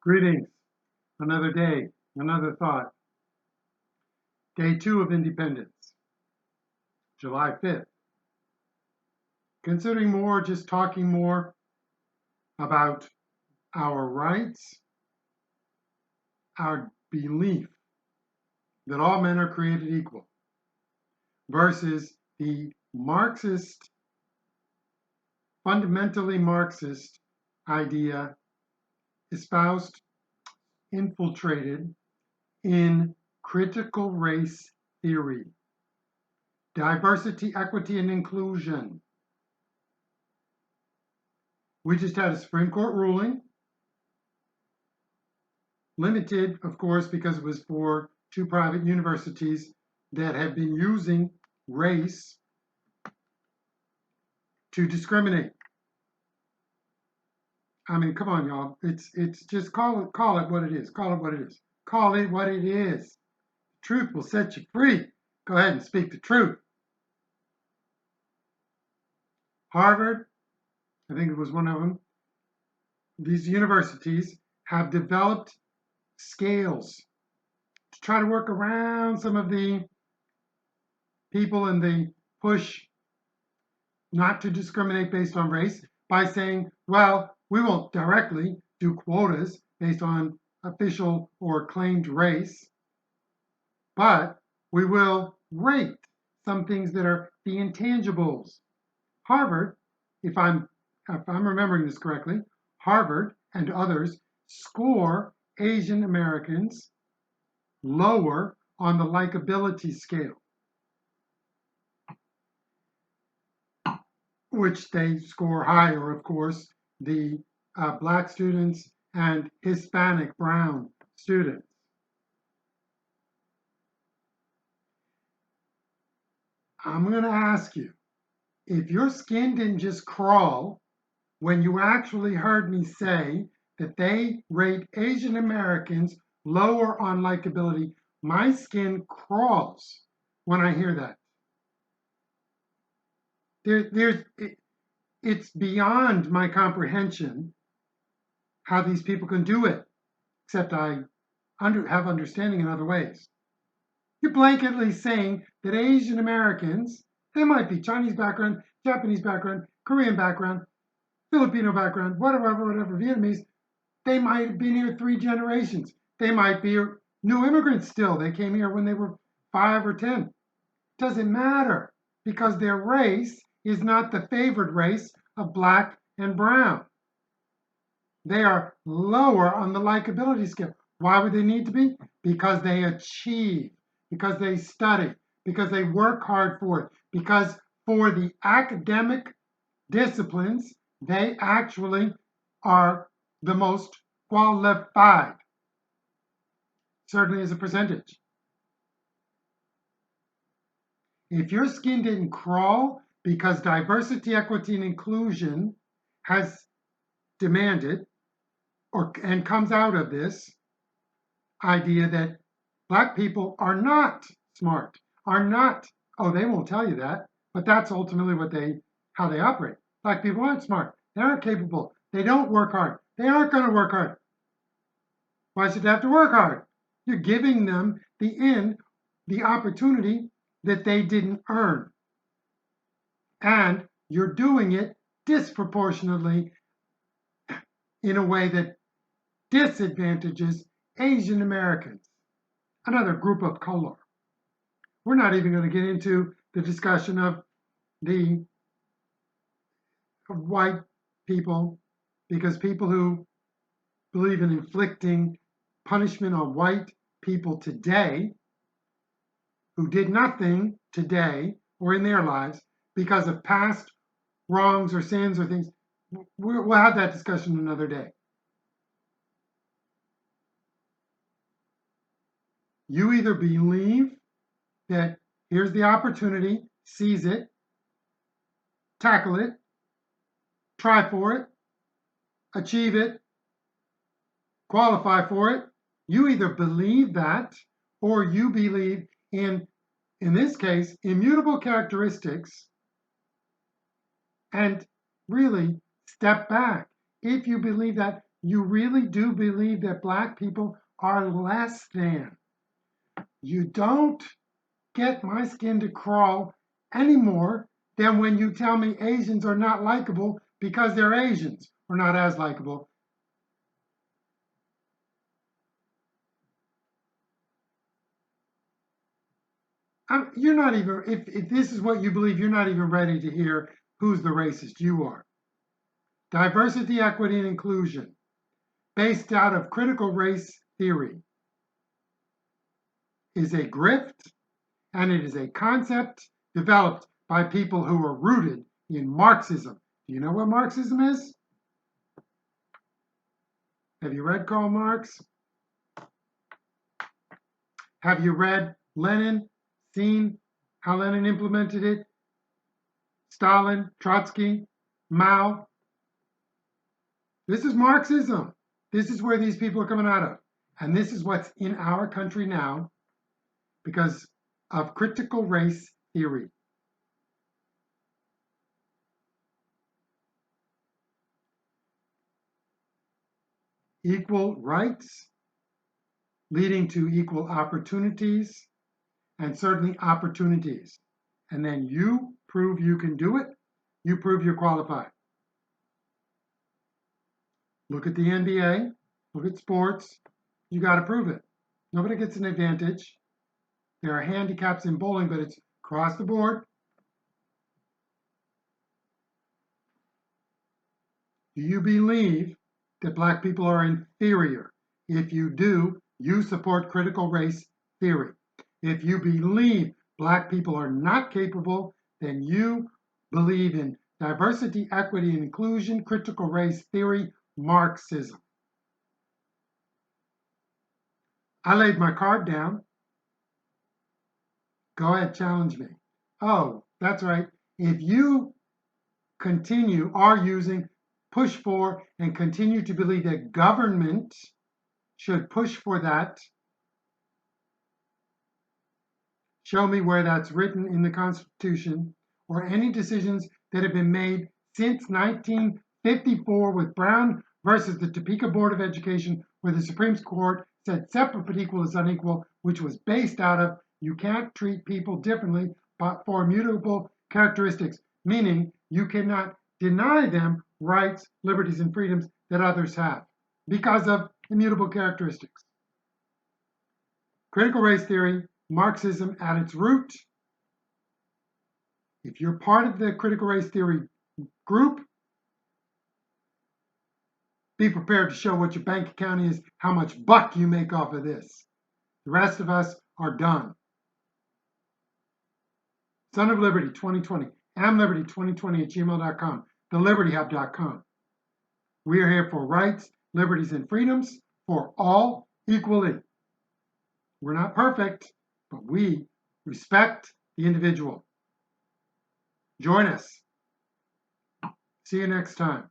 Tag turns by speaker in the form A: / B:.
A: Greetings. Another day, another thought. Day 2 of independence, July 5th. Considering more, just talking more about our rights, our belief that all men are created equal versus the Marxist, fundamentally Marxist idea espoused, infiltrated in critical race theory, diversity, equity, and inclusion. We just had a Supreme Court ruling, limited, of course, because it was for 2 private universities that have been using race to discriminate. I mean, come on, y'all. It's just call it what it is. Call it what it is. Call it what it is. Truth will set you free. Go ahead and speak the truth. Harvard, I think it was one of them, these universities have developed scales to try to work around some of the people in the push not to discriminate based on race by saying, well, we won't directly do quotas based on official or claimed race, but we will rate some things that are the intangibles. Harvard, if I'm remembering this correctly, Harvard and others score Asian Americans lower on the likability scale, which they score higher, of course, the Black students and Hispanic brown students. I'm going to ask you, if your skin didn't just crawl when you actually heard me say that they rate Asian Americans lower on likability, my skin crawls when I hear that. It's beyond my comprehension how these people can do it, except I have understanding in other ways. You're blanketly saying that Asian Americans, they might be Chinese background, Japanese background, Korean background, Filipino background, whatever, Vietnamese, they might have been here 3 generations. They might be new immigrants still. They came here when they were 5 or 10. Doesn't matter, because their race is not the favored race of Black and brown. They are lower on the likability scale. Why would they need to be? Because they achieve, because they study, because they work hard for it, because for the academic disciplines, they actually are the most qualified, certainly as a percentage. If your skin didn't crawl because diversity, equity, and inclusion has demanded and comes out of this idea that Black people are not smart, are not, they won't tell you that, but that's ultimately how they operate. Black people aren't smart. They aren't capable. They don't work hard. They aren't going to work hard. Why should they have to work hard? You're giving them the opportunity that they didn't earn. And you're doing it disproportionately in a way that disadvantages Asian Americans, another group of color. We're not even going to get into the discussion of the white people, because people who believe in inflicting punishment on white people today, who did nothing today or in their lives because of past wrongs or sins or things, we'll have that discussion another day. You either believe that here's the opportunity, seize it, tackle it, try for it, achieve it, qualify for it. You either believe that, or you believe in this case, immutable characteristics, and really step back. If you believe that, you really do believe that black people are less than. You don't get my skin to crawl any more than when you tell me Asians are not likable because they're Asians, or not as likable. You're not even, if this is what you believe, you're not even ready to hear who's the racist. You are. Diversity, equity, and inclusion, based out of critical race theory, is a grift, and it is a concept developed by people who are rooted in Marxism. Do you know what Marxism is? Have you read Karl Marx? Have you read Lenin, seen how Lenin implemented it? Stalin, Trotsky, Mao. This is Marxism. This is where these people are coming out of. And this is what's in our country now because of critical race theory. Equal rights leading to equal opportunities, and certainly opportunities. And then you prove you can do it, you prove you're qualified. Look at the NBA, look at sports, you got to prove it. Nobody gets an advantage. There are handicaps in bowling, but it's across the board. Do you believe that black people are inferior? If you do, you support critical race theory. If you believe black people are not capable, then you believe in diversity, equity, and inclusion, critical race theory, Marxism. I laid my card down. Go ahead, challenge me. Oh, that's right. If you are using, push for, and continue to believe that government should push for that, show me where that's written in the Constitution or any decisions that have been made since 1954 with Brown versus the Topeka Board of Education, where the Supreme Court said separate but equal is unequal, which was based out of you can't treat people differently but for immutable characteristics, meaning you cannot deny them rights, liberties, and freedoms that others have because of immutable characteristics. Critical race theory, Marxism at its root. If you're part of the critical race theory group, be prepared to show what your bank account is, how much buck you make off of this. The rest of us are done. Son of Liberty 2020, amliberty2020@gmail.com, thelibertyhub.com. We are here for rights, liberties, and freedoms for all equally. We're not perfect, but we respect the individual. Join us. See you next time.